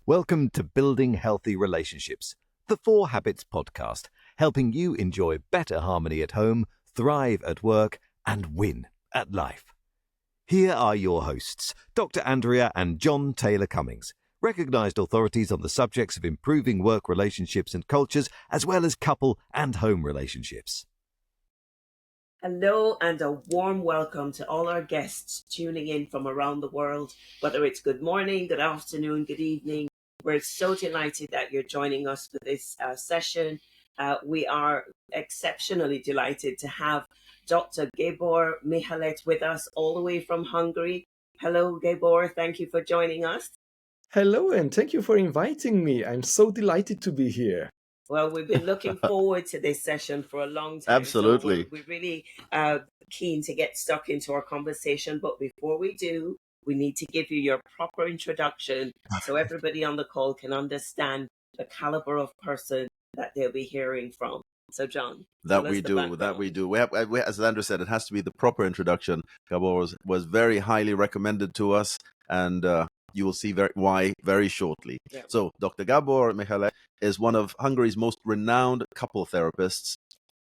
Welcome to Building Healthy Relationships, the 4 Habits podcast, helping you enjoy better harmony at home, thrive at work, and win at life. Here are your hosts, Dr. Andrea and Jon Taylor-Cummings, recognized authorities on the subjects of improving work relationships and cultures, as well as couple and home relationships. Hello and a warm welcome to all our guests tuning in from around the world, whether it's good morning, good afternoon, good evening. We're so delighted that you're joining us for this session. We are exceptionally delighted to have Dr. Gabor Mihalec with us all the way from Hungary. Hello, Gabor. Thank you for joining us. Hello, and thank you for inviting me. I'm so delighted to be here. Well, we've been looking forward to this session for a long time. Absolutely. So we're really keen to get stuck into our conversation. But before we do, we need to give you your proper introduction so everybody on the call can understand the caliber of person that they'll be hearing from. So, Jon. That we do. We have, as Andrew said, it has to be the proper introduction. Gabor was very highly recommended to us, and you will see why very shortly. Yeah. So, Dr. Gabor Mihalec is one of Hungary's most renowned couple therapists,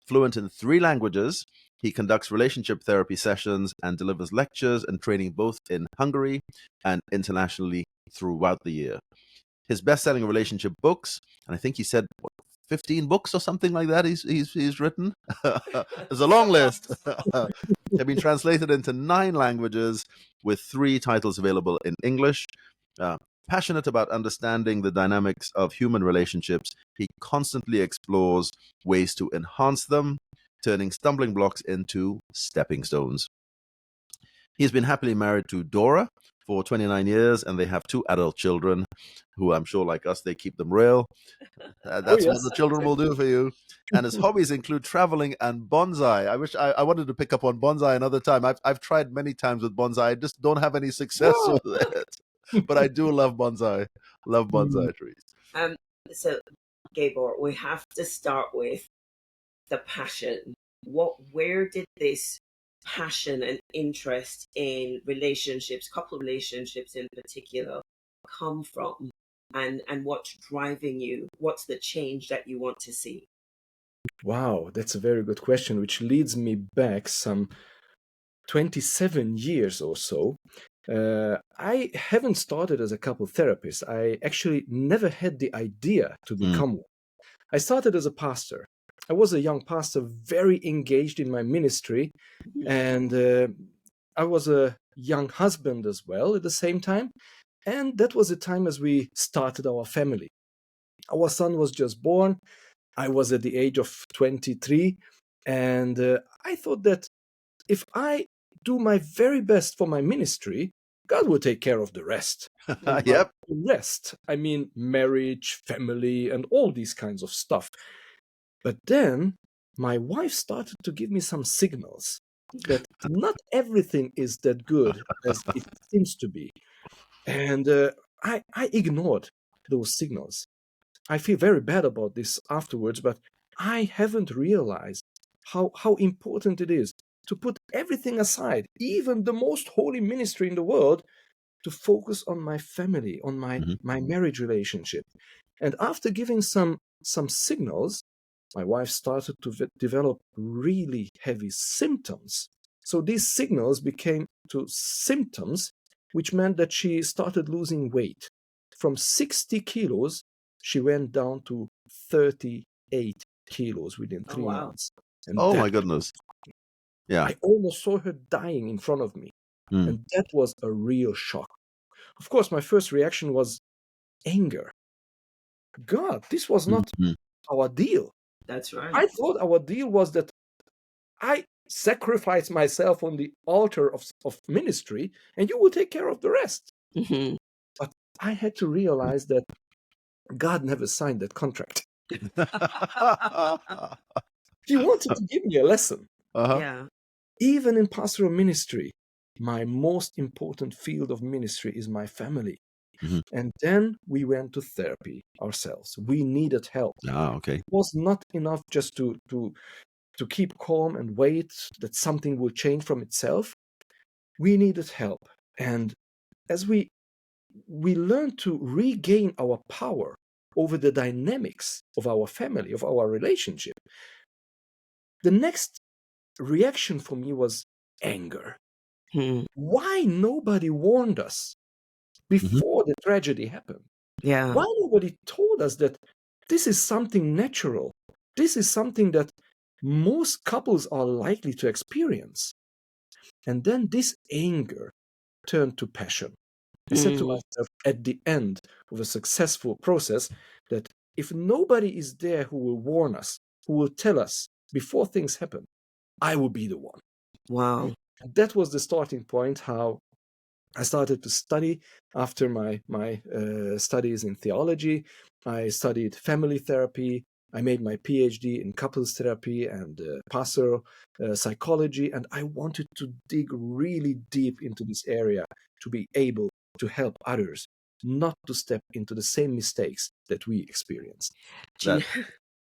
fluent in 3 languages. He conducts relationship therapy sessions and delivers lectures and training both in Hungary and internationally throughout the year. His best-selling relationship books, and I think he said 15 books or something like that he's written. There's a long list. Have been translated into 9 languages with 3 titles available in English. Passionate about understanding the dynamics of human relationships, he constantly explores ways to enhance them, turning stumbling blocks into stepping stones. He's been happily married to Dora for 29 years, and they have 2 adult children who I'm sure, like us, they keep them real. That's what the children will do for you. And his hobbies include traveling and bonsai. I wish I wanted to pick up on bonsai another time. I've tried many times with bonsai. I just don't have any success with it. But I do love bonsai. Love bonsai trees. So, Gabor, we have to start with the passion. Where did this passion and interest in relationships, couple relationships in particular, come from? And what's driving you? What's the change that you want to see? Wow, that's a very good question, which leads me back some 27 years or so. I haven't started as a couple therapist. I actually never had the idea to become one. I started as a pastor. I was a young pastor, very engaged in my ministry, and I was a young husband as well at the same time. And that was the time as we started our family. Our son was just born. I was at the age of 23. And I thought that if I do my very best for my ministry, God will take care of the rest. Yep. The rest, I mean marriage, family, and all these kinds of stuff. But then my wife started to give me some signals that not everything is that good as it seems to be. And I ignored those signals. I feel very bad about this afterwards, but I haven't realized how important it is to put everything aside, even the most holy ministry in the world, to focus on my family, on my marriage relationship. And after giving some signals, my wife started to develop really heavy symptoms. So these signals became to symptoms, which meant that she started losing weight. From 60 kilos, she went down to 38 kilos within 3 months. And my goodness. Yeah. I almost saw her dying in front of me. And that was a real shock. Of course, my first reaction was anger. God, this was not our deal. That's right. I thought our deal was that I sacrifice myself on the altar of ministry and you will take care of the rest. But I had to realize that God never signed that contract. He wanted to give me a lesson. Yeah. Even in pastoral ministry, my most important field of ministry is my family. And then we went to therapy ourselves. We needed help. Okay. It was not enough just to keep calm and wait that something will change from itself. We needed help. And as we we learn to regain our power over the dynamics of our family, of our relationship. The next reaction for me was anger. Why nobody warned us before the tragedy happened? Yeah. Why nobody told us that this is something natural? This is something that most couples are likely to experience. And then this anger turned to passion. I said to myself at the end of a successful process that if nobody is there who will warn us, who will tell us before things happen, I will be the one. Wow. And that was the starting point, how I started to study after my studies in theology. I studied family therapy. I made my PhD in couples therapy and pastoral psychology. And I wanted to dig really deep into this area to be able to help others not to step into the same mistakes that we experienced. We're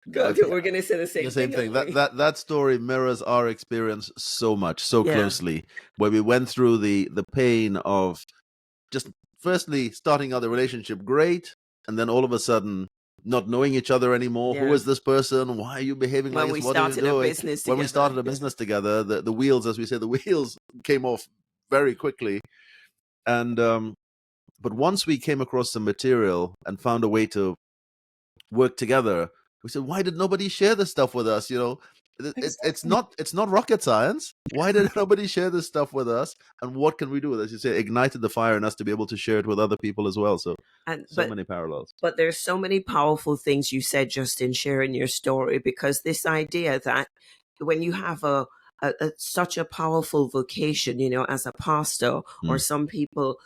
going to say the same thing. That story mirrors our experience so much, so closely, where we went through the pain of just firstly starting out the relationship great, and then all of a sudden not knowing each other anymore. Who is this person? Why are you behaving like this? What are you doing? When we started a business together, the wheels, as we say, the wheels came off very quickly. And but once we came across some material and found a way to work together, we said, why did nobody share this stuff with us? You know, it's not rocket science. Why did nobody share this stuff with us? And what can we do? As you say, ignited the fire in us to be able to share it with other people as well. So many parallels. But there's so many powerful things you said just in sharing your story, because this idea that when you have such a powerful vocation, you know, as a pastor, or some people,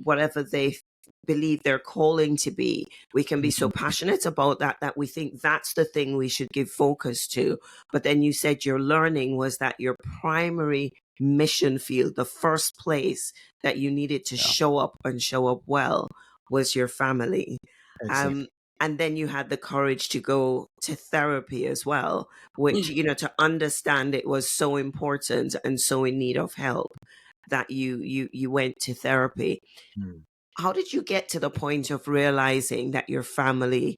whatever they believe their calling to be, we can be so passionate about that we think that's the thing we should give focus to. But then you said your learning was that your primary mission field, the first place that you needed to show up and show up well, was your family. Exactly. And then you had the courage to go to therapy as well, which, you know, to understand it was so important and so in need of help that you went to therapy. How did you get to the point of realizing that your family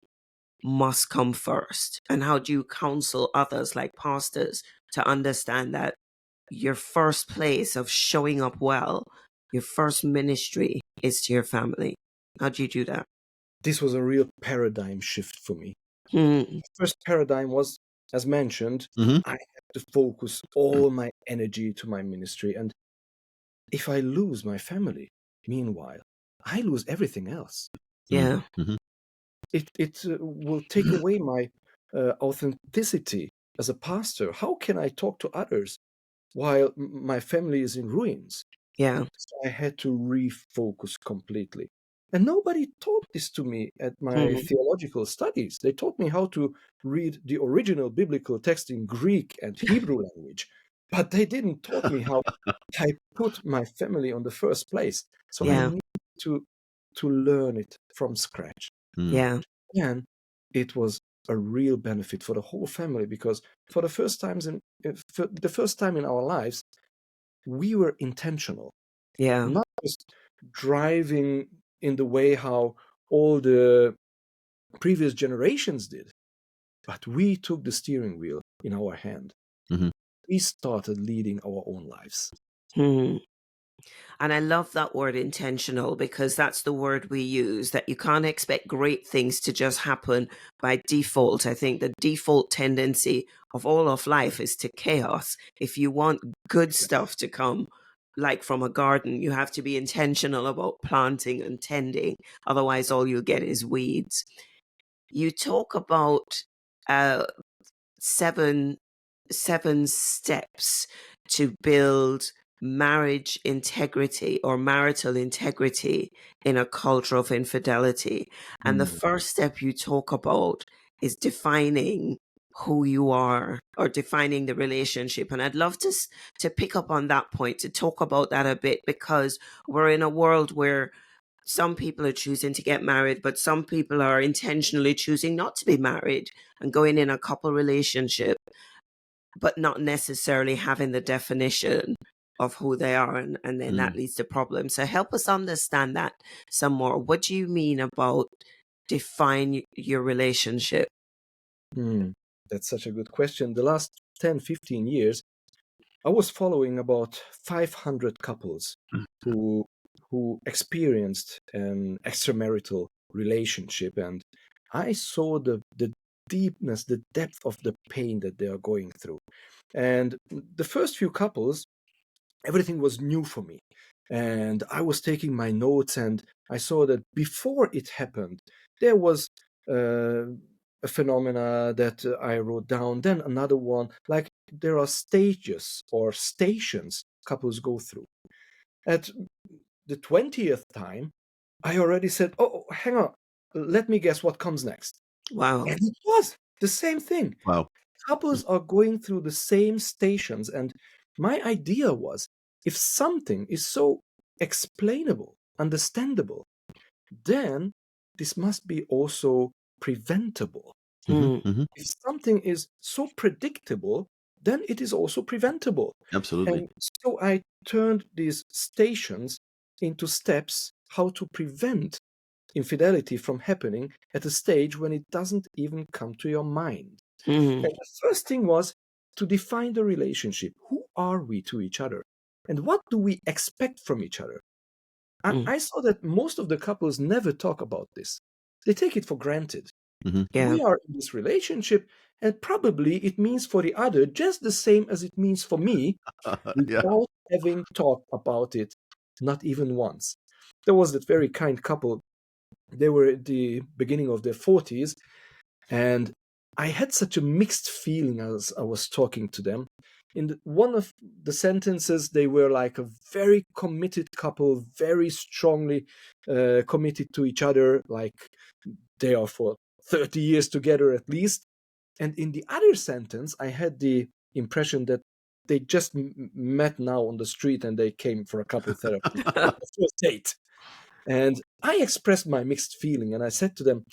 must come first? And how do you counsel others like pastors to understand that your first place of showing up well, your first ministry is to your family? How do you do that? This was a real paradigm shift for me. The first paradigm was, as mentioned, I had to focus all my energy to my ministry. And if I lose my family, meanwhile, I lose everything else. Yeah. It will take away my authenticity as a pastor. How can I talk to others while my family is in ruins? Yeah. So I had to refocus completely. And nobody taught this to me at my theological studies. They taught me how to read the original biblical text in Greek and Hebrew language, but they didn't taught me how I put my family on the first place. So I needed to learn it from scratch. Yeah. And it was a real benefit for the whole family, because for the first time in our lives, we were intentional. Yeah. Not just driving in the way how all the previous generations did, but we took the steering wheel in our hand. We started leading our own lives. And I love that word intentional, because that's the word we use, that you can't expect great things to just happen by default. I think the default tendency of all of life is to chaos. If you want good stuff to come, like from a garden, you have to be intentional about planting and tending. Otherwise, all you'll get is weeds. You talk about 7 steps to build marriage integrity or marital integrity in a culture of infidelity. And the first step you talk about is defining who you are, or defining the relationship. And I'd love to pick up on that point, to talk about that a bit, because we're in a world where some people are choosing to get married, but some people are intentionally choosing not to be married and going in a couple relationship, but not necessarily having the definition of who they are, and then that leads to problems. So help us understand that some more. What do you mean about define your relationship? That's such a good question. The last 10, 15 years, I was following about 500 couples who experienced an extramarital relationship, and I saw the deepness, the depth of the pain that they are going through. And the first few couples, everything was new for me. And I was taking my notes, and I saw that before it happened, there was a phenomena that I wrote down, then another one. Like there are stages or stations couples go through. At the 20th time, I already said, oh, hang on, let me guess what comes next. Wow. And it was the same thing. Wow. Couples are going through the same stations. And my idea was, if something is so explainable, understandable, then this must be also preventable. If something is so predictable, then it is also preventable. Absolutely. And so I turned these stations into steps how to prevent infidelity from happening at a stage when it doesn't even come to your mind. And the first thing was to define the relationship. Who are we to each other? And what do we expect from each other? I saw that most of the couples never talk about this. They take it for granted. Yeah. We are in this relationship, and probably it means for the other just the same as it means for me, without having talked about it, not even once. There was that very kind couple. They were at the beginning of their 40s, and I had such a mixed feeling as I was talking to them. In one of the sentences, they were like a very committed couple, very strongly committed to each other, like they are for 30 years together at least. And in the other sentence, I had the impression that they just met now on the street and they came for a couple therapy, a first date. And I expressed my mixed feeling, and I said to them,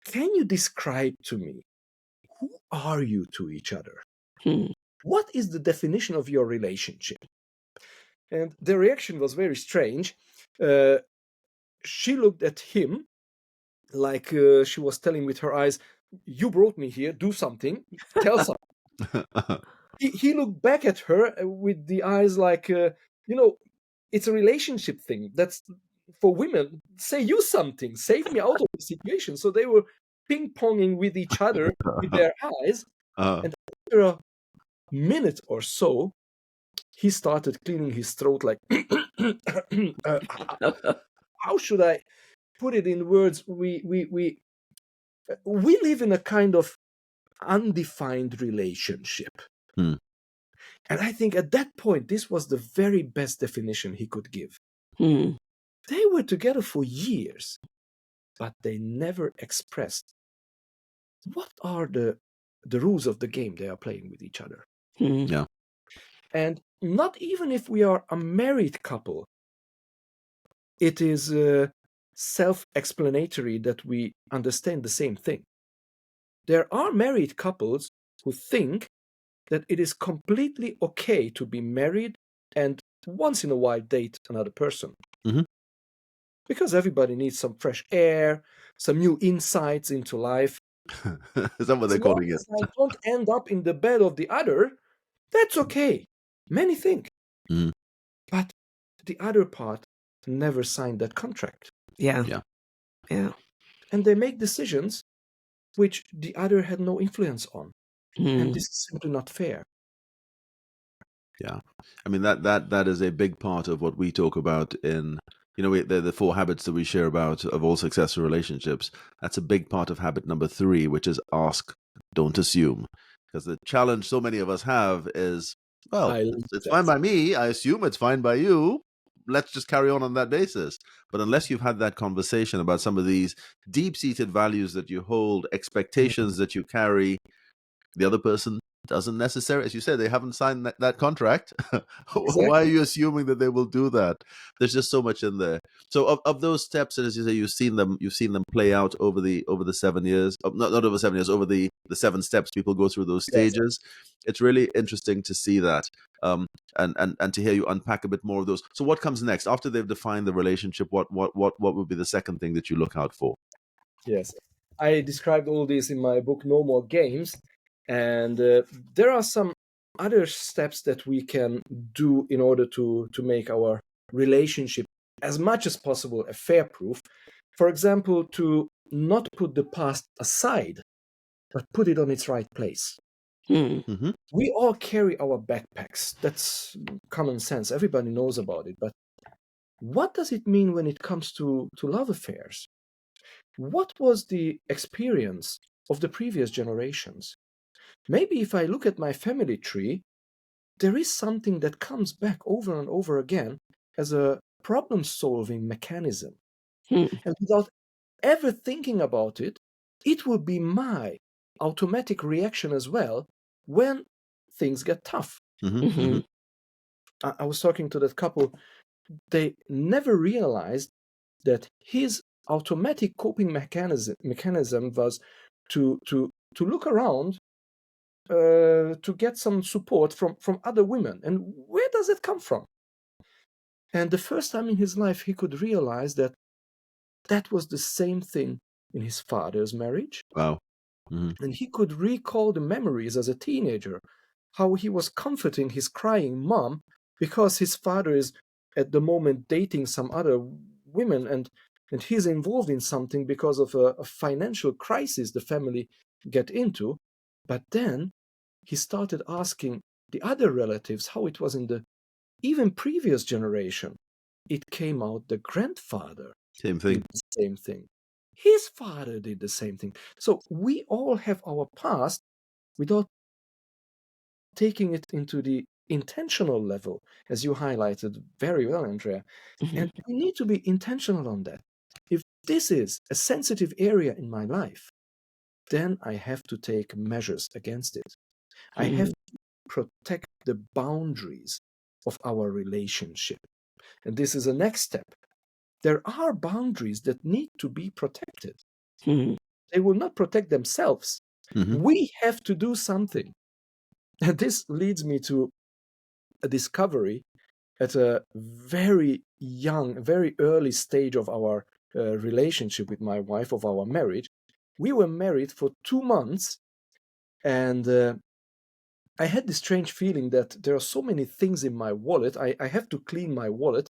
can you describe to me, who are you to each other? What is the definition of your relationship? And the reaction was very strange. She looked at him like she was telling with her eyes, you brought me here, do something, tell something. He looked back at her with the eyes like, it's a relationship thing. That's for women. Say you something, save me out of the situation. So they were ping-ponging with each other with their eyes. And after a minute or so, he started clearing his throat like, how should I put it in words? We live in a kind of undefined relationship. And I think at that point, this was the very best definition he could give. They were together for years, but they never expressed what are the rules of the game they are playing with each other. Yeah. And not even if we are a married couple, it is self-explanatory that we understand the same thing. There are married couples who think that it is completely okay to be married and once in a while date another person. Because everybody needs some fresh air, some new insights into life. Is that what they're calling it? As I don't end up in the bed of the other, that's okay. Many think. But the other part never signed that contract. Yeah. And they make decisions which the other had no influence on. And this is simply not fair. Yeah. I mean, that is a big part of what we talk about in, the 4 habits that we share about of all successful relationships. That's a big part of habit number 3, which is ask, don't assume. Because the challenge so many of us have is, well, it's fine by me. I assume it's fine by you. Let's just carry on that basis. But unless you've had that conversation about some of these deep-seated values that you hold, expectations that you carry, the other person doesn't necessarily, as you said, they haven't signed that contract. Exactly. Why are you assuming that they will do that? There's just so much in there. So of those steps, and as you say, you've seen them play out over the 7 years, not over 7 years, over the 7 steps people go through those Yes. stages. It's really interesting to see that, and to hear you unpack a bit more of those. So what comes next after they've defined the relationship? What would be the second thing that you look out for? Yes. I described all this in my book, No More Games. And there are some other steps that we can do in order to make our relationship as much as possible affair proof. For example, to not put the past aside, but put it on its right place. Mm-hmm. We all carry our backpacks. That's common sense. Everybody knows about it. But what does it mean when it comes to love affairs? What was the experience of the previous generations? Maybe if I look at my family tree, there is something that comes back over and over again as a problem-solving mechanism. And without ever thinking about it, it will be my automatic reaction as well when things get tough. Mm-hmm. I was talking to that couple. They never realized that his automatic coping mechanism was to look around to get some support from other women. And where does it come from? And the first time in his life, he could realize that that was the same thing in his father's marriage. Wow. Mm-hmm. And he could recall the memories as a teenager, how he was comforting his crying mom because his father is at the moment dating some other women, and he's involved in something because of a financial crisis the family get into. But then he started asking the other relatives how it was in the even previous generation. It came out the grandfather Same thing. did the same thing. His father did the same thing. So we all have our past without taking it into the intentional level, as you highlighted very well, Andrea. And we need to be intentional on that. If this is a sensitive area in my life, then I have to take measures against it. I have to protect the boundaries of our relationship. And this is a next step. There are boundaries that need to be protected. They will not protect themselves. Mm-hmm. We have to do something. And this leads me to a discovery at a very young, very early stage of our relationship with my wife, of our marriage. We were married for 2 months, and I had this strange feeling that there are so many things in my wallet. I have to clean my wallet.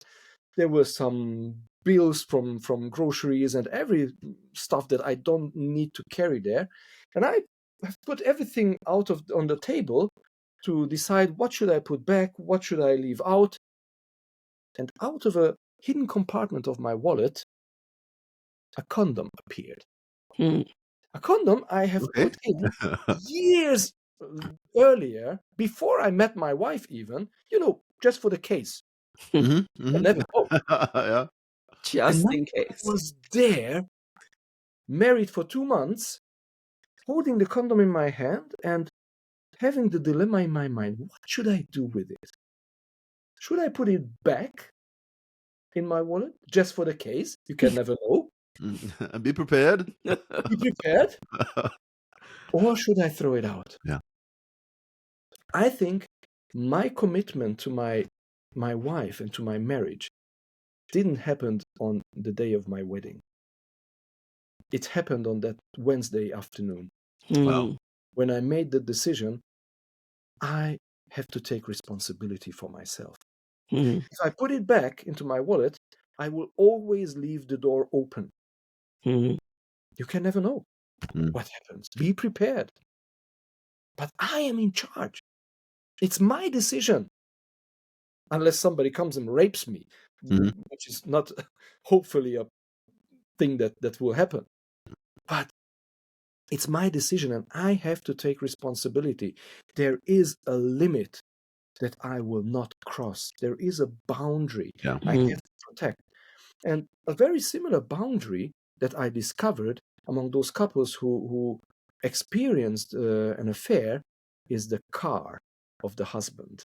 There were some bills from groceries and every stuff that I don't need to carry there. And I have put everything out on the table to decide what should I put back, what should I leave out. And out of a hidden compartment of my wallet, a condom appeared. A condom I have put in years earlier, before I met my wife even, just for the case. Mm-hmm. I never know. Yeah. Just And in I case. was there, married for 2 months, holding the condom in my hand and having the dilemma in my mind. What should I do with it? Should I put it back in my wallet just for the case? You can never know. And be prepared. Be prepared. Or should I throw it out? Yeah. I think my commitment to my wife and to my marriage didn't happen on the day of my wedding. It happened on that Wednesday afternoon. Wow. When I made the decision, I have to take responsibility for myself. If I put it back into my wallet, I will always leave the door open. You can never know what happens. Be prepared. But I am in charge. It's my decision. Unless somebody comes and rapes me, which is not hopefully a thing that will happen. But it's my decision and I have to take responsibility. There is a limit that I will not cross. There is a boundary I have to protect. And a very similar boundary that I discovered among those couples who experienced an affair is the car of the husband.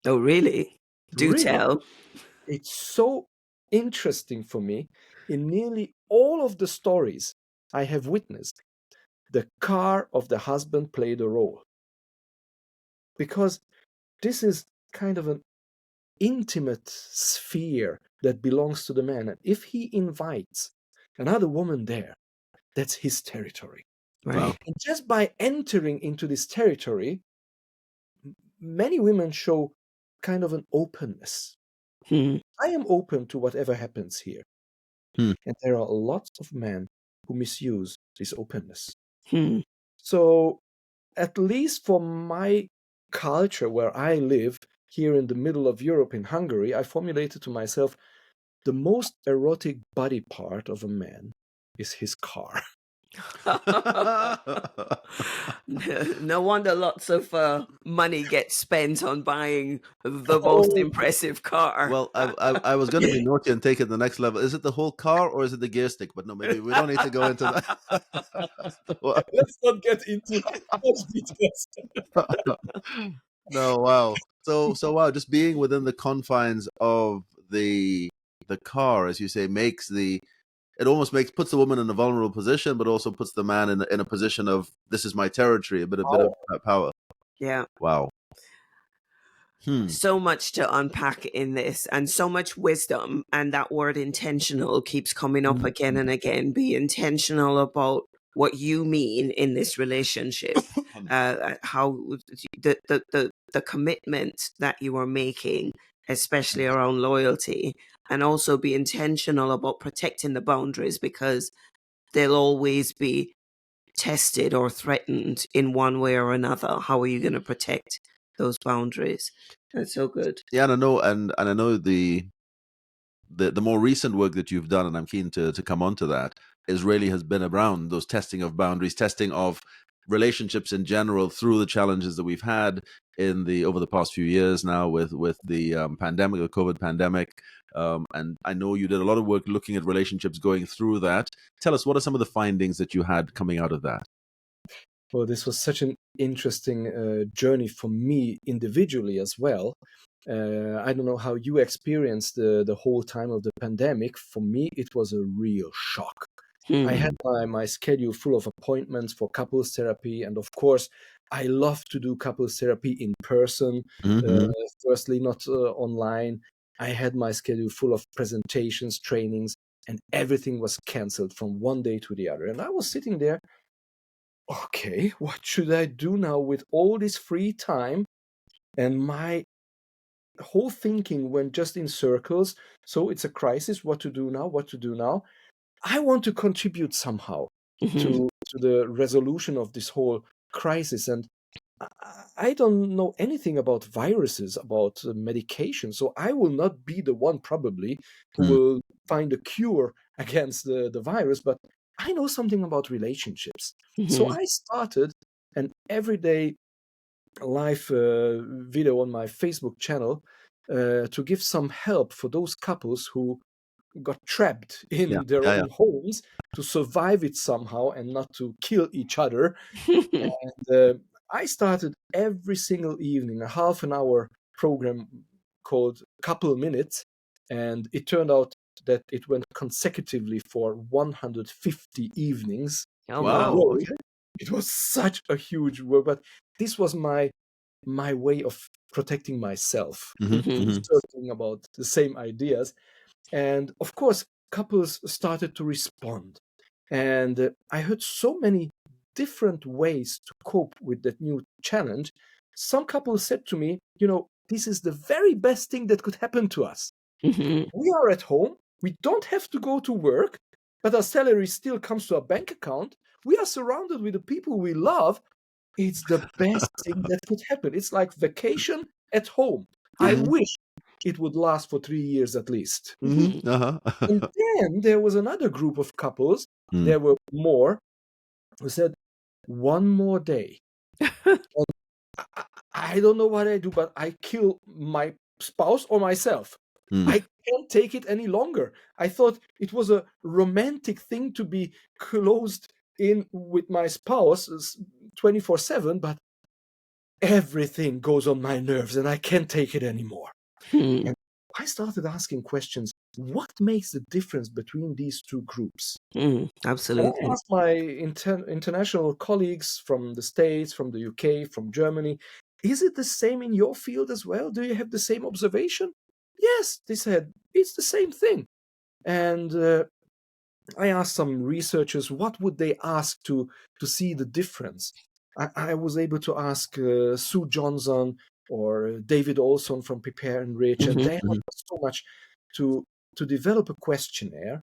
Oh, really? Do Really, tell. it's so interesting for me. In nearly all of the stories I have witnessed, the car of the husband played a role. Because this is kind of an intimate sphere that belongs to the man. And if he invites another woman there, that's his territory. Right. And just by entering into this territory, many women show kind of an openness. Hmm. I am open to whatever happens here. Hmm. And there are lots of men who misuse this openness. Hmm. So, at least for my culture where I live, here in the middle of Europe in Hungary, I formulated to myself the most erotic body part of a man is his car. No wonder lots of money gets spent on buying the most Oh, impressive car. Well, I was going to be naughty and take it to the next level. Is it the whole car or is it the gear stick? But no, maybe we don't need to go into that. let's not get into such details. No, wow. So wow, just being within the confines of the car, as you say, puts the woman in a vulnerable position, but also puts the man in a position of, this is my territory, a bit of power. Yeah. Wow. So much to unpack in this, and so much wisdom. And that word intentional keeps coming up again and again. Be intentional about what you mean in this relationship, how the commitment that you are making, especially around loyalty, and also be intentional about protecting the boundaries, because they'll always be tested or threatened in one way or another. How are you going to protect those boundaries? That's so good. Yeah, and I know, and I know the more recent work that you've done, and I'm keen to come on to that, really has been around those testing of boundaries, testing of relationships in general through the challenges that we've had over the past few years now with the pandemic, the COVID pandemic. And I know you did a lot of work looking at relationships going through that. Tell us, what are some of the findings that you had coming out of that? Well, this was such an interesting journey for me individually as well. I don't know how you experienced the whole time of the pandemic. For me, it was a real shock. I had my schedule full of appointments for couples therapy. And of course, I love to do couples therapy in person. Firstly, not online. I had my schedule full of presentations, trainings, and everything was canceled from one day to the other. And I was sitting there, okay, what should I do now with all this free time? And my whole thinking went just in circles. So it's a crisis. What to do now? What to do now? I want to contribute somehow to the resolution of this whole crisis. And I don't know anything about viruses, about medication. So I will not be the one probably who will find a cure against the virus. But I know something about relationships. So I started an everyday live video on my Facebook channel to give some help for those couples who got trapped in their own homes, to survive it somehow and not to kill each other. And I started every single evening a half an hour program called Couple Minutes, and it turned out that it went consecutively for 150 evenings. Oh, Wow. wow. Okay. It was such a huge work, but this was my way of protecting myself, searching about the same ideas. And of course, couples started to respond. And I heard so many different ways to cope with that new challenge. Some couples said to me, this is the very best thing that could happen to us. We are at home. We don't have to go to work, but our salary still comes to our bank account. We are surrounded with the people we love. It's the best thing that could happen. It's like vacation at home. I wish it would last for 3 years at least. And then there was another group of couples, there were more, who said, one more day. I don't know what I do, but I kill my spouse or myself. I can't take it any longer. I thought it was a romantic thing to be closed in with my spouse 24/7, but everything goes on my nerves and I can't take it anymore. Hmm. And I started asking questions. What makes the difference between these two groups? And I Absolutely. asked my international colleagues from the States, from the UK, from Germany, is it the same in your field as well? Do you have the same observation? Yes, they said, it's the same thing. And I asked some researchers, what would they ask to see the difference? I was able to ask Sue Johnson or David Olson from Prepare and Rich, and they helped us so much to develop a questionnaire.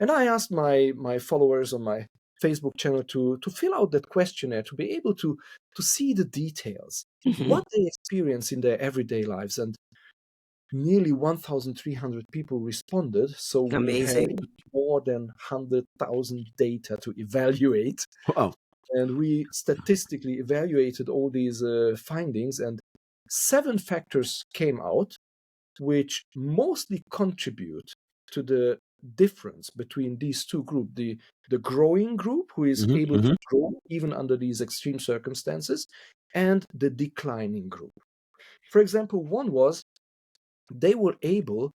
And I asked my followers on my Facebook channel to fill out that questionnaire to be able to see the details, what they experience in their everyday lives. And nearly 1,300 people responded. So we had Amazing. more than 100,000 data to evaluate. Wow. And we statistically evaluated all these findings, and 7 factors came out, which mostly contribute to the difference between these two groups, the growing group, who is able to grow even under these extreme circumstances, and the declining group. For example, one was they were able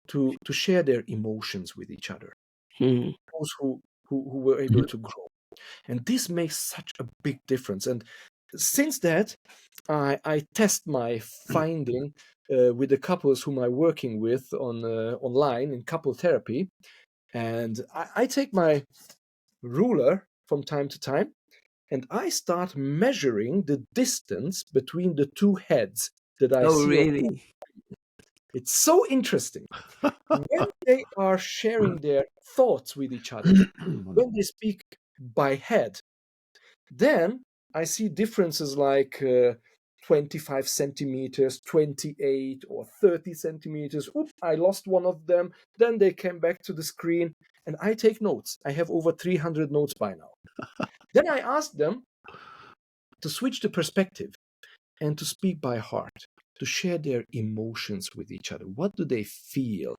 to share their emotions with each other, Hmm. those who were able to grow. And this makes such a big difference. And since that, I test my finding with the couples whom I'm working with on online in couple therapy. And I take my ruler from time to time, and I start measuring the distance between the two heads that I Oh, see on. really? It's so interesting. When they are sharing their thoughts with each other, when they speak by head, then I see differences like 25 centimeters, 28 or 30 centimeters. Oops, I lost one of them. Then they came back to the screen and I take notes. I have over 300 notes by now. Then I ask them to switch the perspective and to speak by heart, to share their emotions with each other. What do they feel?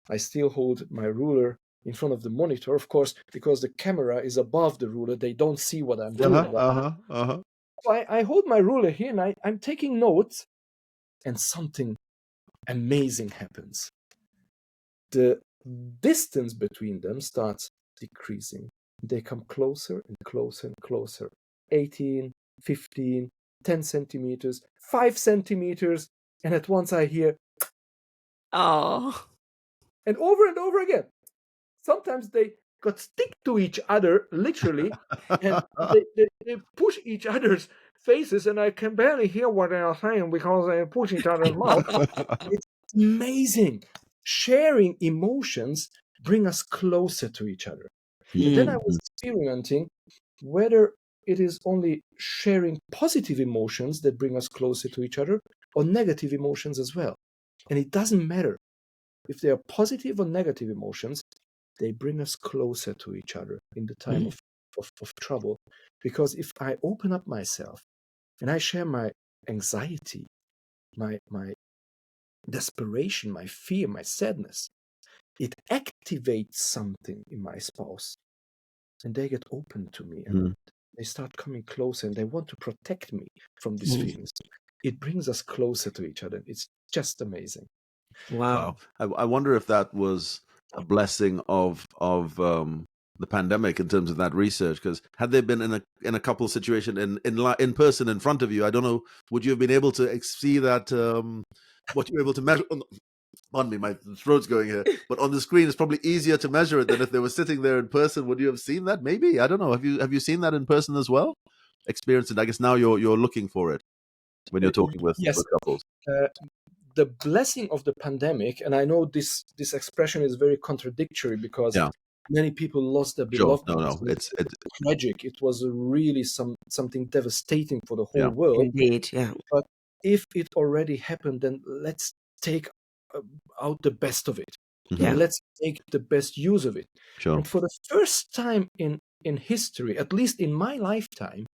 I still hold my ruler in front of the monitor, of course, because the camera is above the ruler. They don't see what I'm doing. So I hold my ruler here and I'm taking notes, and something amazing happens. The distance between them starts decreasing. They come closer and closer and closer. 18, 15, 10 centimeters, 5 centimeters, and at once I hear, Oh. and over again. Sometimes they got stick to each other, literally, and they push each other's faces, and I can barely hear what they are saying because they push each other's mouth. It's amazing. Sharing emotions bring us closer to each other. And then I was experimenting whether it is only sharing positive emotions that bring us closer to each other or negative emotions as well. And it doesn't matter if they are positive or negative emotions, they bring us closer to each other in the time of trouble. Because if I open up myself and I share my anxiety, my desperation, my fear, my sadness, it activates something in my spouse. And they get open to me and they start coming closer and they want to protect me from these feelings. It brings us closer to each other. It's just amazing. Wow. I wonder if that was a blessing of the pandemic in terms of that research, because had they been in a couple situation in person in front of you, I don't know, would you have been able to see that what you were able to measure? Pardon me, my throat's going here. But on the screen, it's probably easier to measure it than if they were sitting there in person. Would you have seen that? Maybe, I don't know. Have you seen that in person as well? Experienced it? I guess now you're looking for it when you're talking with couples. The blessing of the pandemic, and I know this expression is very contradictory because many people lost their beloved ones. No, it's tragic. It was really something devastating for the whole world. Indeed, yeah. But if it already happened, then let's take out the best of it. Yeah. Let's make the best use of it. Sure. And for the first time in history, at least in my lifetime,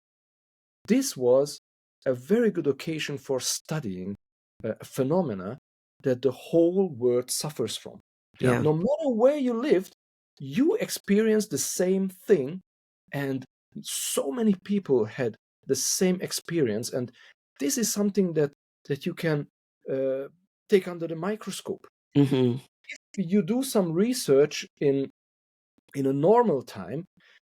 this was a very good occasion for studying a phenomena that the whole world suffers from. Yeah. No matter where you lived, you experienced the same thing, and so many people had the same experience. And this is something that you can take under the microscope. Mm-hmm. If you do some research in a normal time,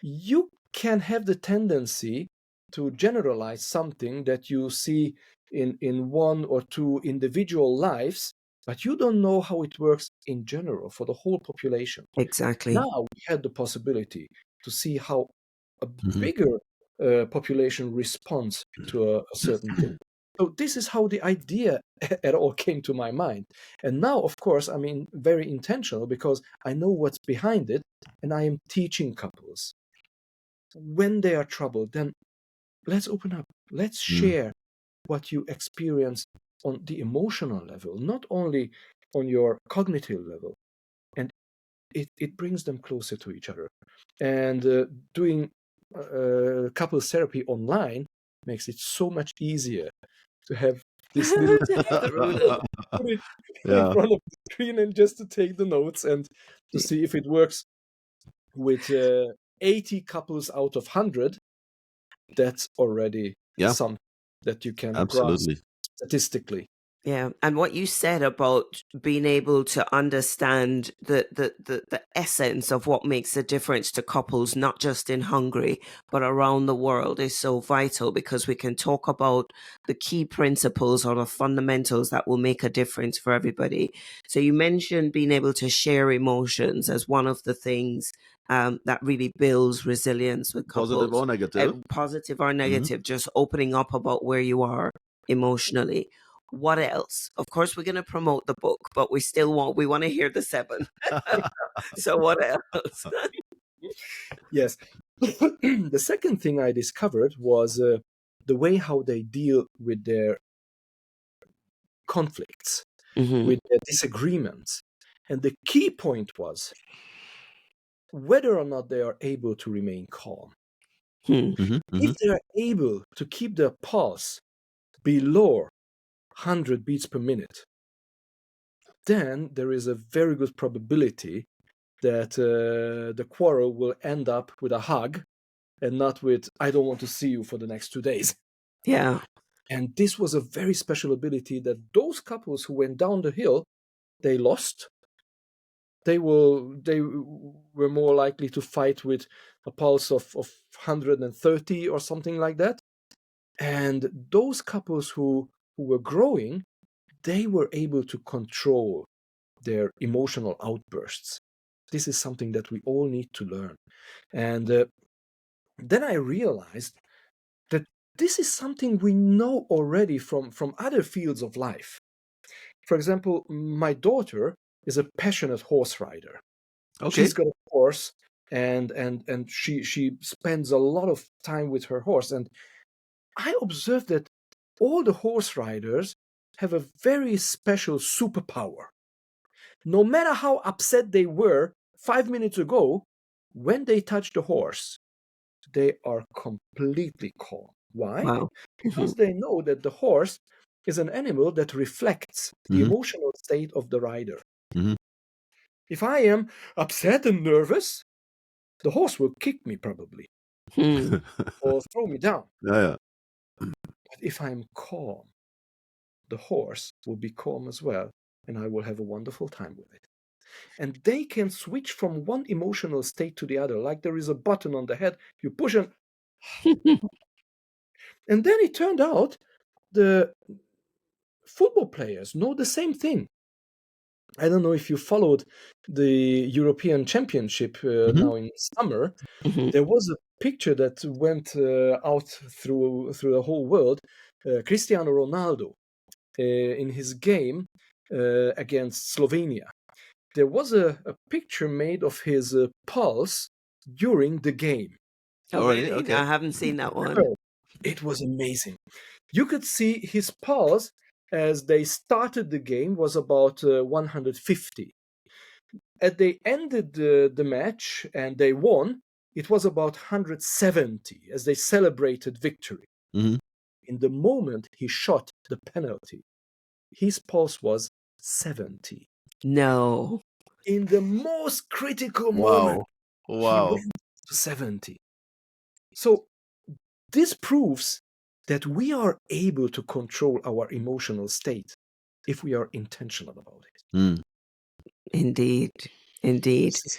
you can have the tendency to generalize something that you see in one or two individual lives, but you don't know how it works in general for the whole population. Exactly. Now we had the possibility to see how a Mhm. bigger population responds to a certain thing. So this is how the idea at all came to my mind. And now, of course, I mean, very intentional because I know what's behind it, and I am teaching couples. When they are troubled, then let's open up. Let's share what you experience on the emotional level, not only on your cognitive level. And it brings them closer to each other. And doing couples therapy online makes it so much easier to have this little put it in Yeah. front of the screen and just to take the notes and to see if it works with 80 couples out of 100. That's already Yeah. something that you can grasp Absolutely. statistically. Yeah, and what you said about being able to understand the essence of what makes a difference to couples, not just in Hungary, but around the world, is so vital, because we can talk about the key principles or the fundamentals that will make a difference for everybody. So you mentioned being able to share emotions as one of the things that really builds resilience with couples. Positive or negative. Positive or negative, just opening up about where you are emotionally. What else? Of course, we're going to promote the book, but we want to hear the 7. So what else? Yes. The second thing I discovered was the way how they deal with their conflicts, with their disagreements. And the key point was whether or not they are able to remain calm. If they are able to keep their pulse below 100 beats per minute, then there is a very good probability that the quarrel will end up with a hug and not with, I don't want to see you for the next 2 days. Yeah. And this was a very special ability that those couples who went down the hill, they lost. They were more likely to fight with a pulse of 130 or something like that. And those couples who were growing, they were able to control their emotional outbursts. This is something that we all need to learn. And then I realized that this is something we know already from other fields of life. For example, my daughter is a passionate horse rider. Okay. She's got a horse, and she spends a lot of time with her horse. And I observed that all the horse riders have a very special superpower. No matter how upset they were 5 minutes ago, when they touch the horse, they are completely calm. Why? Wow. Because they know that the horse is an animal that reflects the emotional state of the rider. If I am upset and nervous, the horse will kick me probably or throw me down. Yeah. But if I'm calm, the horse will be calm as well, and I will have a wonderful time with it. And they can switch from one emotional state to the other, like there is a button on the head, you push and and then it turned out the football players know the same thing. I don't know if you followed the European Championship now in summer. There was a picture that went out through the whole world. Cristiano Ronaldo in his game against Slovenia. There was a picture made of his pulse during the game. Oh, Alright, really? okay. I haven't seen that one. It was amazing. You could see his pulse as they started the game was about 150. As they ended the match and they won, it was about 170 as they celebrated victory. In the moment he shot the penalty, his pulse was 70. No. In the most critical moment, he Wow. went to 70. So this proves that we are able to control our emotional state if we are intentional about it. Mm. Indeed. Indeed. This is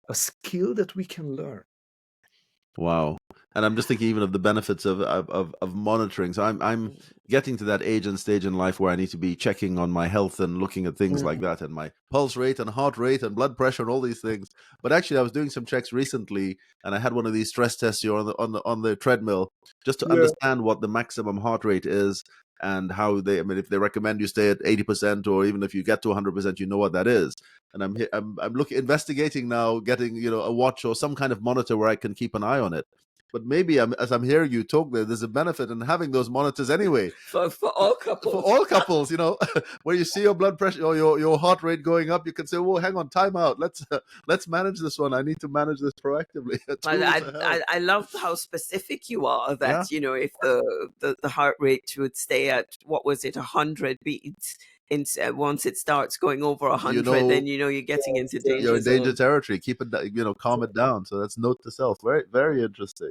a skill that we can learn. Wow. And I'm just thinking even of the benefits of monitoring. So I'm getting to that age and stage in life where I need to be checking on my health and looking at things like that, and my pulse rate and heart rate and blood pressure and all these things. But actually, I was doing some checks recently, and I had one of these stress tests here on the treadmill, just to understand what the maximum heart rate is and how they. I mean, if they recommend you stay at 80%, or even if you get to 100%, you know what that is. And I'm investigating now, getting a watch or some kind of monitor where I can keep an eye on it. But maybe as I'm hearing you talk, there's a benefit in having those monitors anyway. For all couples. For all couples, where you see your blood pressure or your heart rate going up, you can say, "Whoa, hang on, time out. Let's manage this one. I need to manage this proactively." I love how specific you are. That if the heart rate would stay at, what was it, 100 beats. Once it starts going over 100, then you're getting into danger. You're in danger territory. Keep it, calm it down. So that's note to self. Very, very interesting.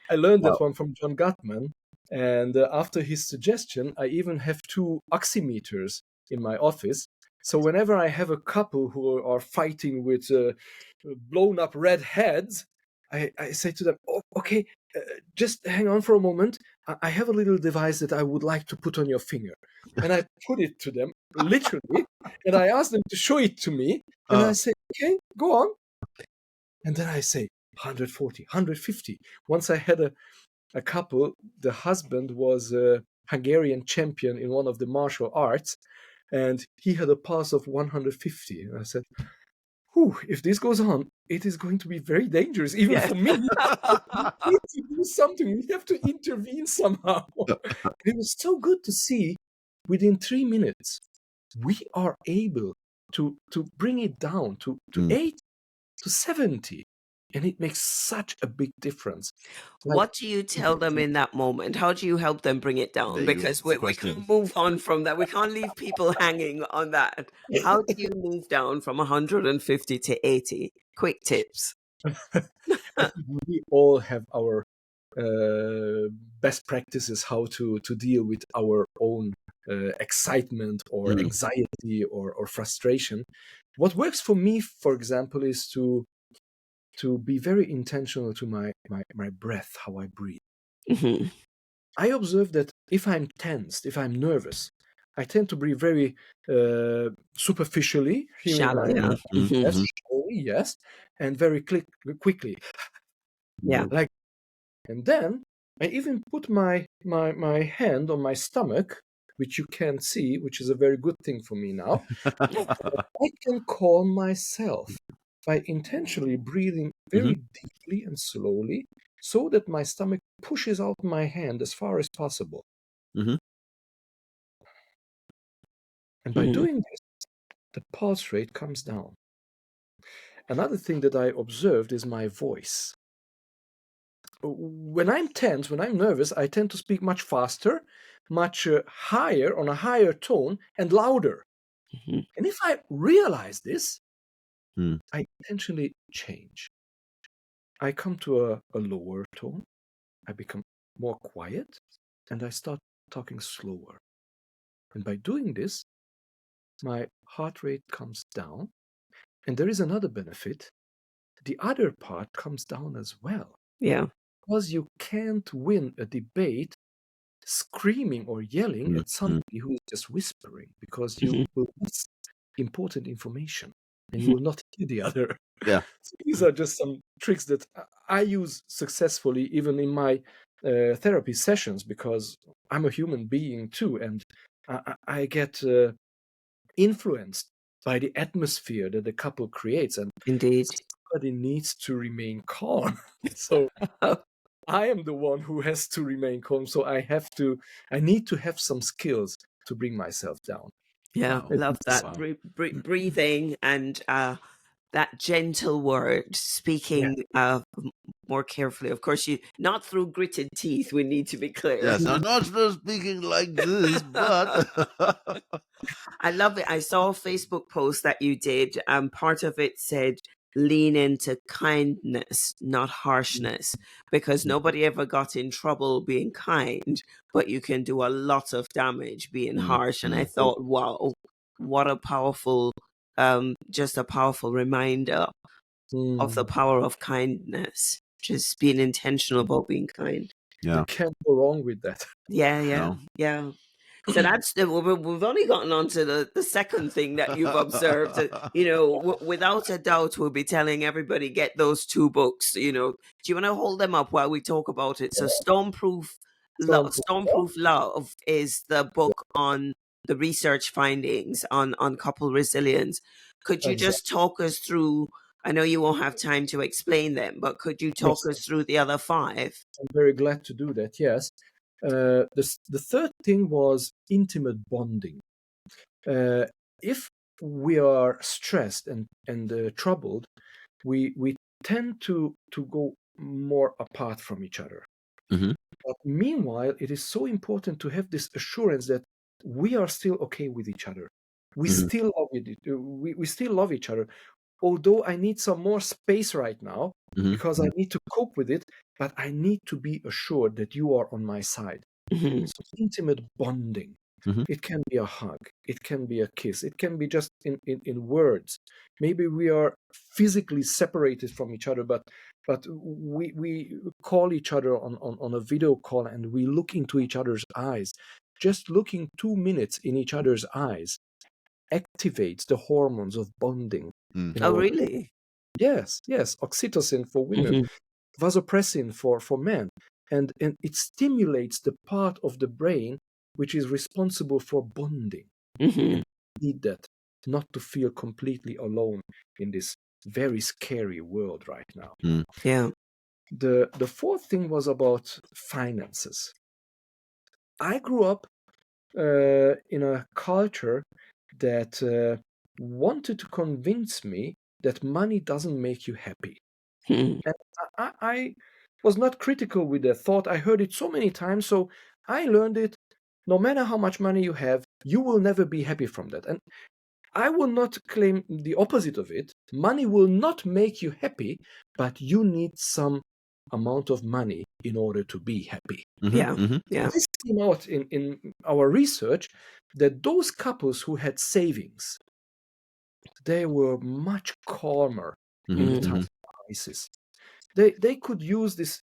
I learned that one from John Gottman, and after his suggestion, I even have 2 oximeters in my office. So whenever I have a couple who are fighting with blown up red heads, I say to them, "Oh, okay, just hang on for a moment. I have a little device that I would like to put on your finger." And I put it to them, literally, and I ask them to show it to me. And I say, "Okay, go on." And then I say, 140, 150. Once I had a couple, the husband was a Hungarian champion in one of the martial arts, and he had a pulse of 150. And I said, if this goes on, it is going to be very dangerous, even for me. We need to do something. We have to intervene somehow. It was so good to see within 3 minutes, we are able to bring it down to 8 to 70. And it makes such a big difference. What do you tell them in that moment? How do you help them bring it down? Because we can't move on from that. We can't leave people hanging on that. How do you move down from 150 to 80? Quick tips. We all have our best practices how to deal with our own excitement or anxiety or frustration. What works for me, for example, is to be very intentional to my breath, how I breathe. Mm-hmm. I observe that if I'm tensed, if I'm nervous, I tend to breathe very superficially. Shallow, yes, and very quickly. Yeah. And then I even put my hand on my stomach, which you can't see, which is a very good thing for me now. I can calm myself by intentionally breathing very deeply and slowly, so that my stomach pushes out my hand as far as possible. And by doing this, the pulse rate comes down. Another thing that I observed is my voice. When I'm tense, when I'm nervous, I tend to speak much faster, much higher, on a higher tone, and louder. And if I realize this, I intentionally change. I come to a lower tone, I become more quiet, and I start talking slower. And by doing this, my heart rate comes down. And there is another benefit. The other part comes down as well. Yeah. Because you can't win a debate screaming or yelling at somebody who is just whispering, because you will miss important information and you will not hear the other. Yeah. So these are just some tricks that I use successfully even in my therapy sessions, because I'm a human being too, and I get influenced by the atmosphere that the couple creates, and indeed, somebody needs to remain calm. So I am the one who has to remain calm. So I need to have some skills to bring myself down. Yeah, wow. Love that. Wow. Breathing and that gentle word, speaking more carefully. Of course, not through gritted teeth. We need to be clear. Yes, I'm not speaking like this, but I love it. I saw a Facebook post that you did. Part of it said, lean into kindness, not harshness, because nobody ever got in trouble being kind, but you can do a lot of damage being harsh. And I thought, wow, what a powerful, just a powerful reminder of the power of kindness, just being intentional about being kind. Yeah. You can't go wrong with that. Yeah. So that's we've only gotten on to the second thing that you've observed. Without a doubt, we'll be telling everybody, get those 2 books. Do you want to hold them up while we talk about it? So Stormproof Love is the book on the research findings on couple resilience. Could you just talk us through? I know you won't have time to explain them, but could you talk us through the other 5? I'm very glad to do that, yes. The third thing was intimate bonding. If we are stressed and troubled, we tend to go more apart from each other. But meanwhile, it is so important to have this assurance that we are still okay with each other. We still love it. We still love each other. Although I need some more space right now because I need to cope with it, but I need to be assured that you are on my side. So intimate bonding. It can be a hug. It can be a kiss. It can be just in words. Maybe we are physically separated from each other, but we call each other on a video call and we look into each other's eyes. Just looking 2 minutes in each other's eyes activates the hormones of bonding. Oh, really? Yes. Oxytocin for women, vasopressin for men. And it stimulates the part of the brain which is responsible for bonding. And we need that not to feel completely alone in this very scary world right now. Yeah. The fourth thing was about finances. I grew up in a culture that wanted to convince me that money doesn't make you happy. And I was not critical with that thought. I heard it so many times, so I learned it. No matter how much money you have, you will never be happy from that. And I will not claim the opposite of it. Money will not make you happy, but you need some amount of money in order to be happy. Yeah. This came out in our research that those couples who had savings, they were much calmer in the times of crisis. They could use this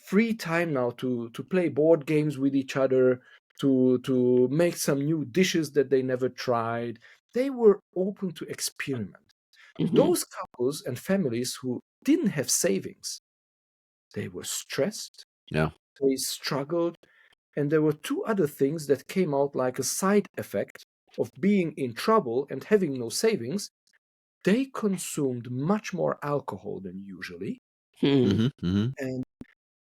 free time now to play board games with each other, to make some new dishes that they never tried. They were open to experiment. Those couples and families who didn't have savings, they were stressed, they struggled, and there were 2 other things that came out like a side effect of being in trouble and having no savings. They consumed much more alcohol than usually, and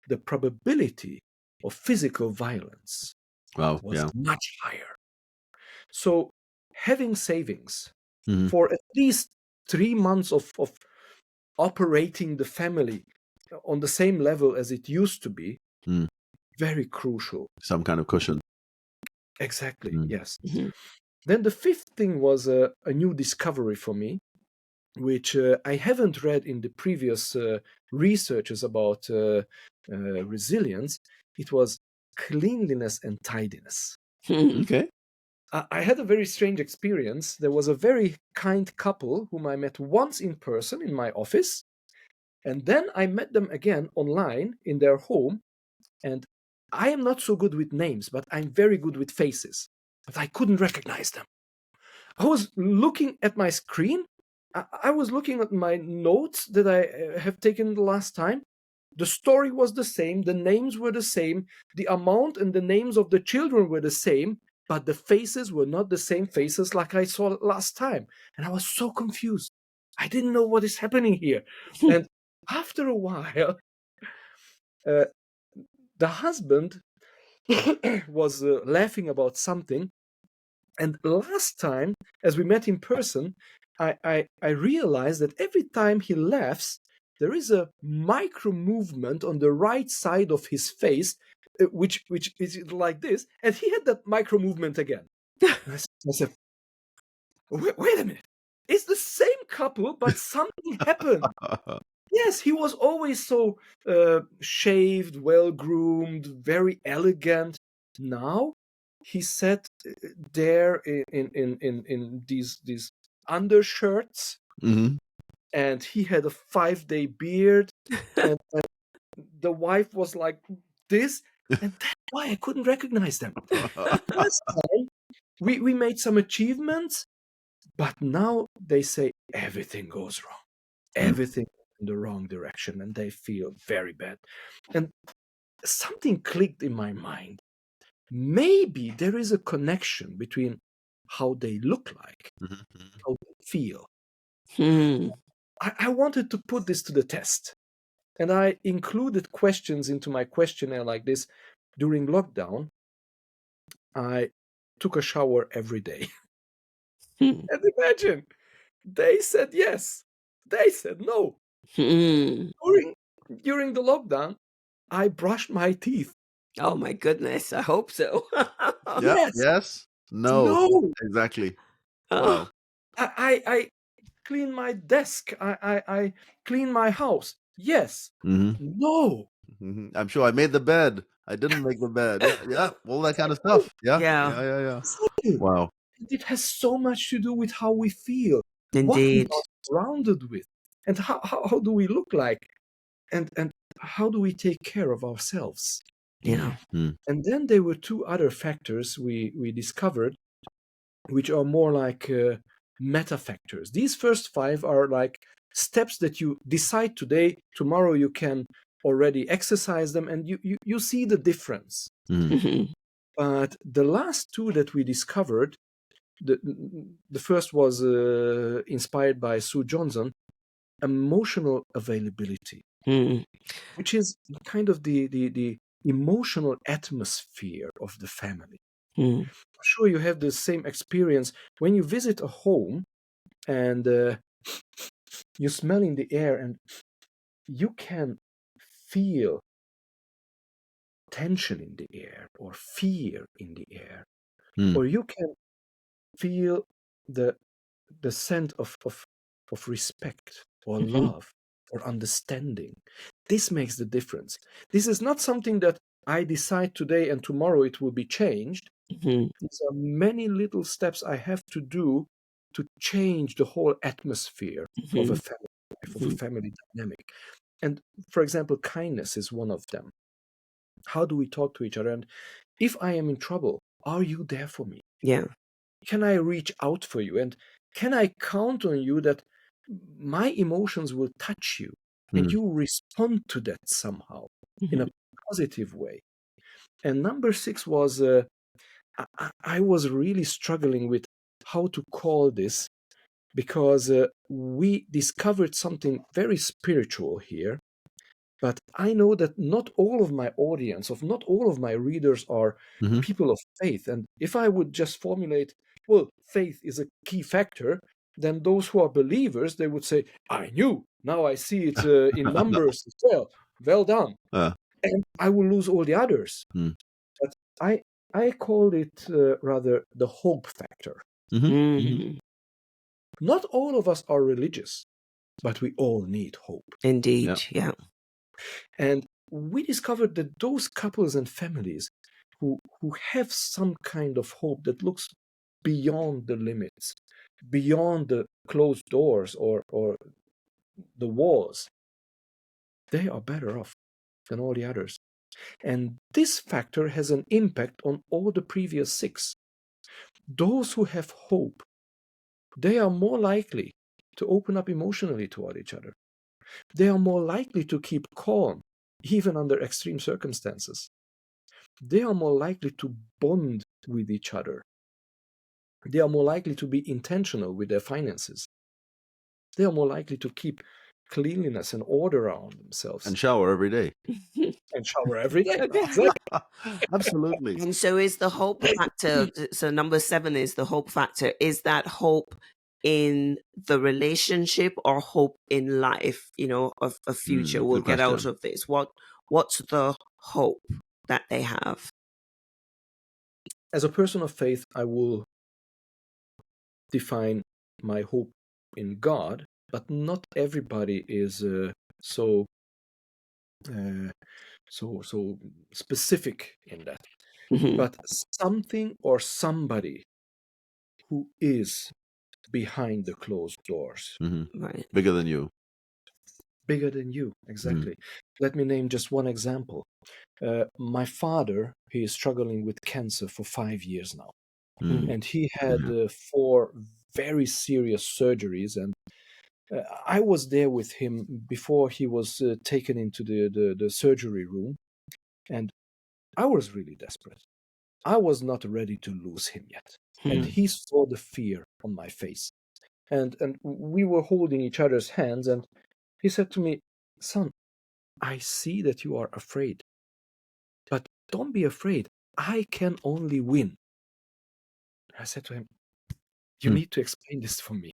the probability of physical violence was much higher. So having savings for at least 3 months of operating the family on the same level as it used to be, very crucial. Some kind of cushion. Exactly, yes. Then the fifth thing was a new discovery for me, which I haven't read in the previous researches about resilience. It was cleanliness and tidiness. Okay. I had a very strange experience. There was a very kind couple whom I met once in person in my office, and then I met them again online in their home, and I am not so good with names, but I'm very good with faces. But I couldn't recognize them. I was looking at my screen. I was looking at my notes that I have taken the last time. The story was the same. The names were the same. The amount and the names of the children were the same, but the faces were not the same faces like I saw last time. And I was so confused. I didn't know what is happening here. And after a while, the husband was laughing about something. And last time, as we met in person, I realized that every time he laughs, there is a micro movement on the right side of his face, which is like this. And he had that micro movement again. And I said, wait a minute. It's the same couple, but something happened. Yes, he was always so shaved, well-groomed, very elegant. Now he sat there in these undershirts, Mhm. and he had a 5-day beard, and the wife was like this, and that's why I couldn't recognize them. Last time we made some achievements, but now they say everything goes wrong. Everything in the wrong direction, and they feel very bad. And something clicked in my mind. Maybe there is a connection between how they look like, Mhm. how they feel. Hmm. I wanted to put this to the test, and I included questions into my questionnaire like this. During lockdown, I took a shower every day. Hmm. And imagine, they said yes, they said no. Hmm. During the lockdown, I brushed my teeth. Oh my goodness! I hope so. Yeah. Yes, Yes. No. no. Exactly. Oh. Wow. I clean my desk. I clean my house. Yes, Mhm. no. Mhm. I'm sure I made the bed. I didn't make the bed. Yeah. Yeah. All that kind of stuff. Yeah. Yeah. Yeah. Yeah. Yeah. Exactly. Wow. It has so much to do with how we feel, what we Indeed. are surrounded with, and how do we look like, and how do we take care of ourselves. Yeah. And then there were two other factors we discovered, which are more like meta factors. These first 5 are like steps that you decide today. Tomorrow you can already exercise them, and you see the difference. Mhm. Hmm. But the last 2 that we discovered, the first was inspired by Sue Johnson, emotional availability, Hmm. which is kind of the emotional atmosphere of the family. Hmm. I'm sure you have the same experience when you visit a home and you smell in the air and you can feel tension in the air or fear in the air, Mm. or you can feel the scent of respect or Mhm. love or understanding. This makes the difference. This is not something that I decide today and tomorrow it will be changed. Hmm. These are many little steps I have to do to change the whole atmosphere of a Hmm. family life, of a family dynamic. And for example, kindness is one of them. How do we talk to each other? And if I am in trouble, are you there for me? Yeah. Can I reach out for you? And can I count on you that my emotions will touch you and Mm. you respond to that somehow in Hmm. a positive way? And number 6 was I was really struggling with how to call this, because we discovered something very spiritual here. But I know that not all of my audience, of not all of my readers are Mhm. people of faith. And if I would just formulate, well, faith is a key factor, then those who are believers, they would say, I knew. Now I see it in numbers as well. Well done. Uh, And I will lose all the others. Mm. But I call it rather the hope factor. Mhm. Hmm. Not all of us are religious, but we all need hope. Indeed. Yeah. Yeah. And we discovered that those couples and families who have some kind of hope that looks beyond the limits, beyond the closed doors or the walls, they are better off than all the others. And this factor has an impact on all the previous 6. Those who have hope, they are more likely to open up emotionally toward each other. They are more likely to keep calm, even under extreme circumstances. They are more likely to bond with each other. They are more likely to be intentional with their finances. They are more likely to keep cleanliness and order around themselves And shower every day. and shower every day. Okay. Exactly. Absolutely. And so is the hope factor. So number 7 is the hope factor. Is that hope in the relationship or hope in life? Of a future we'll Good get out question. of this. What's the hope that they have? As a person of faith, I will define my hope in God, but not everybody is so specific in that. Mhm. But something or somebody who is behind the closed doors, Right. Bigger than you. bigger than you, exactly. Let me name just one example. My father, he is struggling with cancer for 5 years now, Mm. and he had 4 very serious surgeries, and I was there with him before he was taken into the surgery room, and I was really desperate. I was not ready to lose him yet. And Mm. he saw the fear on my face. And we were holding each other's hands, and he said to me, "Son, I see that you are afraid, but don't be afraid. I can only win." I said to him, "You Hmm. need to explain this for me.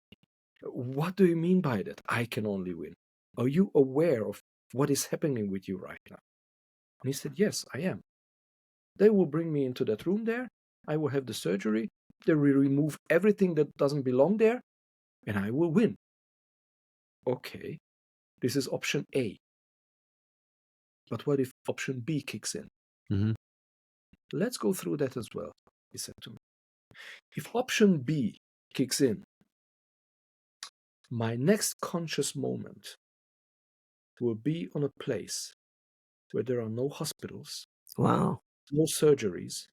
What do you mean by that? I can only win. Are you aware of what is happening with you right now?" And he said, "Yes, I am. They will bring me into that room there. I will have the surgery. They will remove everything that doesn't belong there, and I will win." Okay, this is option A. But what if option B kicks in? Mm-hmm. Let's go through that as well, he said to me. If option B kicks in, my next conscious moment will be on a place where there are no hospitals, Wow. no surgeries,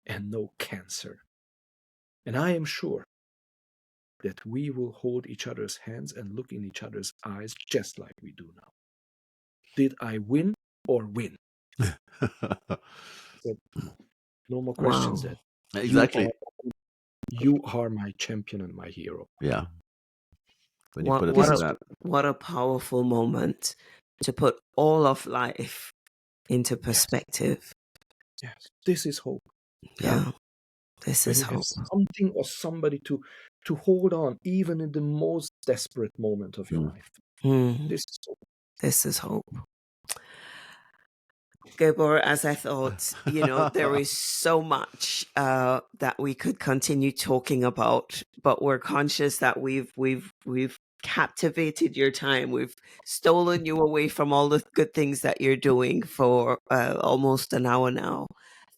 and no cancer. And I am sure that we will hold each other's hands and look in each other's eyes just like we do now. Did I win or win? Said, no more questions Wow. then. Exactly. You are my champion and my hero. Yeah. When you What put it what like a that. what a powerful moment to put all of life into perspective. Yes, this is hope. Yeah. This When is you have hope. something or somebody to hold on, even in the most desperate moment of your life. Mm. This is hope. This is hope. Gabor, as I thought, there is so much that we could continue talking about, but we're conscious that we've captivated your time. We've stolen you away from all the good things that you're doing for almost an hour now.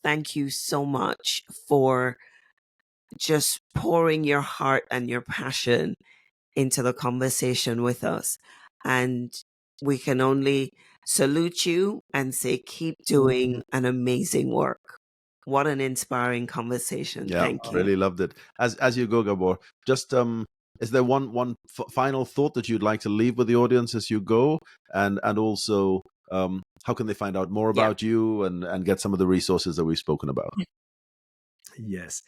Thank you so much for just pouring your heart and your passion into the conversation with us. And we can only salute you and say, keep doing an amazing work. What an inspiring conversation. Yeah, Thank you. really loved it. As you go, Gabor, just is there one final thought that you'd like to leave with the audience as you go, and also how can they find out more Yeah. about you and get some of the resources that we've spoken about? Yes.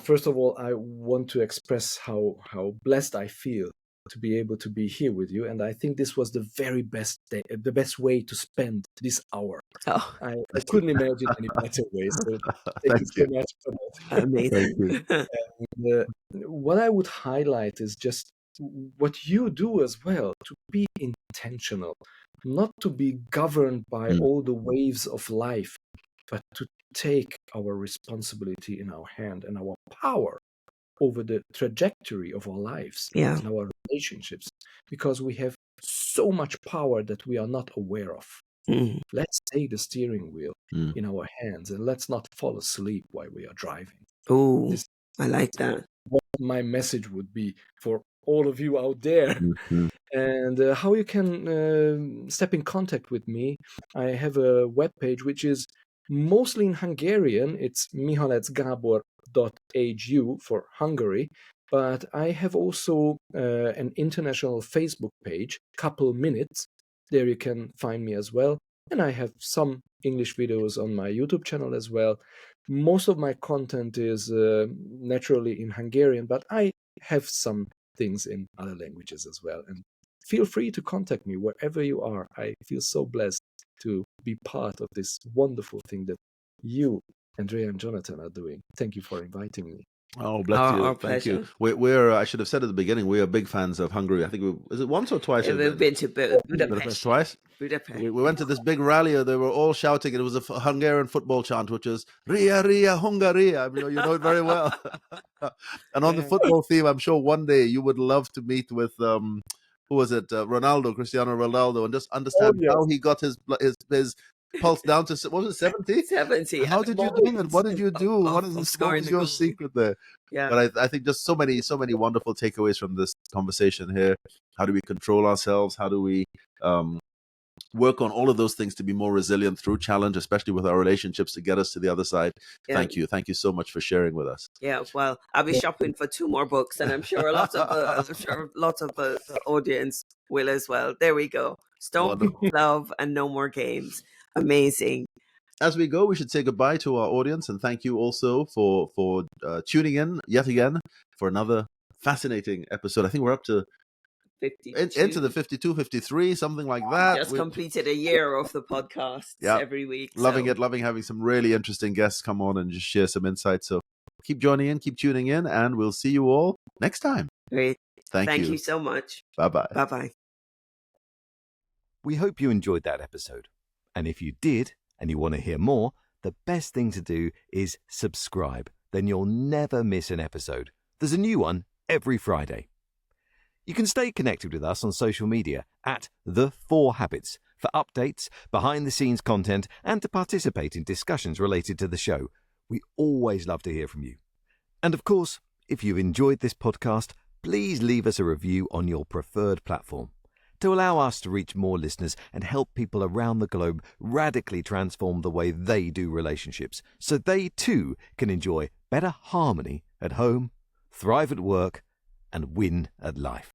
First of all, I want to express how blessed I feel to be able to be here with you, and I think this was the very best day, the best way to spend this hour. Oh, I couldn't imagine any better way. So thank you Thank so you. much for that. amazing. And, what I would highlight is just what you do as well, to be intentional, not to be governed by Mm. all the waves of life, but to take our responsibility in our hand and our power over the trajectory of our lives Yeah. and our relationships, because we have so much power that we are not aware of. Mm. Let's take the steering wheel Mm. in our hands and let's not fall asleep while we are driving. Oh, This I like that. what my message would be for all of you out there. Mm. And how you can step in contact with me, I have a webpage which is mostly in Hungarian. It's mihalecgabor.hu for Hungary. But I have also an international Facebook page, Couple Minutes. There you can find me as well. And I have some English videos on my YouTube channel as well. Most of my content is naturally in Hungarian, but I have some things in other languages as well. And feel free to contact me wherever you are. I feel so blessed to be part of this wonderful thing that you, Andrea and Jonathan, are doing. Thank you for inviting me. Oh, bless you. Our Thank you. pleasure. We're I should have said at the beginning, we are big fans of Hungary. I think is it once or twice? We've been to Budapest Budapest. twice. Budapest. We went to this big rally. They were all shouting. It was a Hungarian football chant, which is "Ria, Ria, Hungaria." You know it very well. And on the football theme, I'm sure one day you would love to meet with who was it? Cristiano Ronaldo, and just understand how he got his pulse down to, what was it, 70? 70. How did you do it? What did you do? What is your secret there? Yeah. But I think just so many wonderful takeaways from this conversation here. How do we control ourselves? How do we work on all of those things to be more resilient through challenge, especially with our relationships, to get us to the other side? Yeah. Thank you so much for sharing with us. Yeah, well, I'll be shopping for 2 more books, and I'm sure lots of the audience will as well. There we go. Stormproof, Love, and No More Games. Amazing. As we go, we should say goodbye to our audience, and thank you also for tuning in yet again for another fascinating episode. I think we're up to 52. into the 52, 53, something like that. Just completed a year of the podcast every week. Loving having some really interesting guests come on and just share some insights. So keep joining in, keep tuning in, and we'll see you all next time. Great. Thank you. Thank you so much. Bye-bye. Bye-bye. We hope you enjoyed that episode. And if you did, and you want to hear more, the best thing to do is subscribe. Then you'll never miss an episode. There's a new one every Friday. You can stay connected with us on social media at The 4 Habits for updates, behind-the-scenes content, and to participate in discussions related to the show. We always love to hear from you. And of course, if you've enjoyed this podcast, please leave us a review on your preferred platform to allow us to reach more listeners and help people around the globe radically transform the way they do relationships, so they too can enjoy better harmony at home, thrive at work, and win at life.